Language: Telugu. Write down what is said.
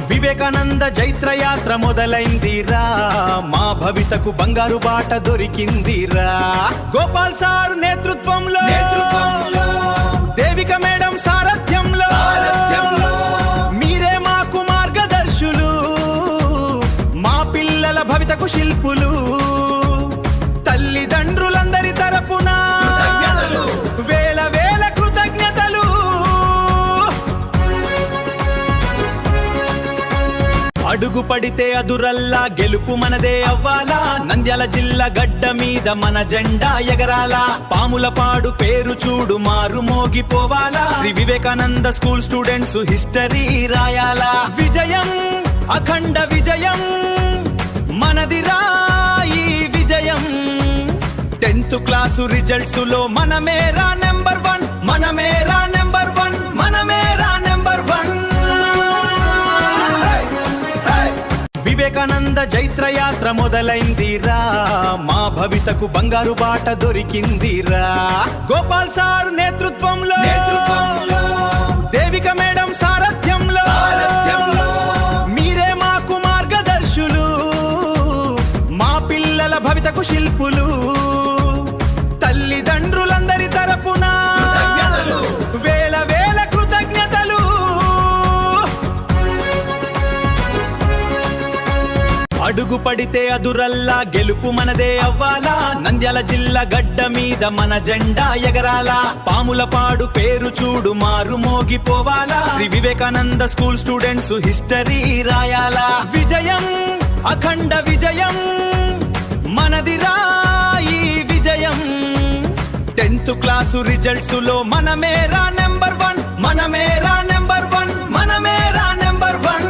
వివేకానంద జైత్రయాత్ర మొదలైందిరా, మా భవితకు బంగారు బాట దొరికిందిరా. గోపాల్ సార్ నేతృత్వంలో దేవిక మేడం సారథ్యంలో మీరే మాకు మార్గదర్శులు, మా పిల్లల భవితకు శిల్పులు. తల్లిదండ్రులందరి తరపున వేల వేల కృతజ్ఞతలు. అడుగు పడితే అదురల్లా గెలుపు మనదే అవ్వాలా, నంద్యాల జిల్లా గడ్డ మీద మన జెండా ఎగరాలా. పాములపాడు పేరు చూడు మారు మోగిపోవాలా, Shri Vivekananda school students history రాయాలా. విజయం అఖండ విజయం మనదిరా ఈ విజయం. 10th క్లాసు రిజల్ట్స్ లో మనమేరా నెంబర్ 1, మనమేరా నెంబర్ 1, మనమేరా నెంబర్ 1. వివేకానంద జైత్రయాత్ర మొదలైందిరా, మా భవితకు బంగారు బాట దొరికిందిరా. గోపాల్ సార్ నేతృత్వంలో దేవిక మేడం సారథ్యంలో మీరే మాకు మార్గదర్శులు, మా పిల్లల భవితకు శిల్పులు. తల్లిదండ్రులందరి తరపున వేల వేల కృతజ్ఞతలు. అడుగు పడితే అదురల్లా గెలుపు మనదే అవ్వాలా, నంద్యాల జిల్లా గడ్డ మీద మన జెండా ఎగరాలా. పాములపాడు పేరు చూడు మారు మోగిపోవాలా, Shri Vivekananda school students history రాయాలా. విజయం అఖండ విజయం మనదిరా ఈ విజయం. 10th క్లాసు రిజల్ట్స్ లో మనమేరా నెంబర్ 1, మనమేరా నెంబర్ 1, మనమేరా నెంబర్ 1.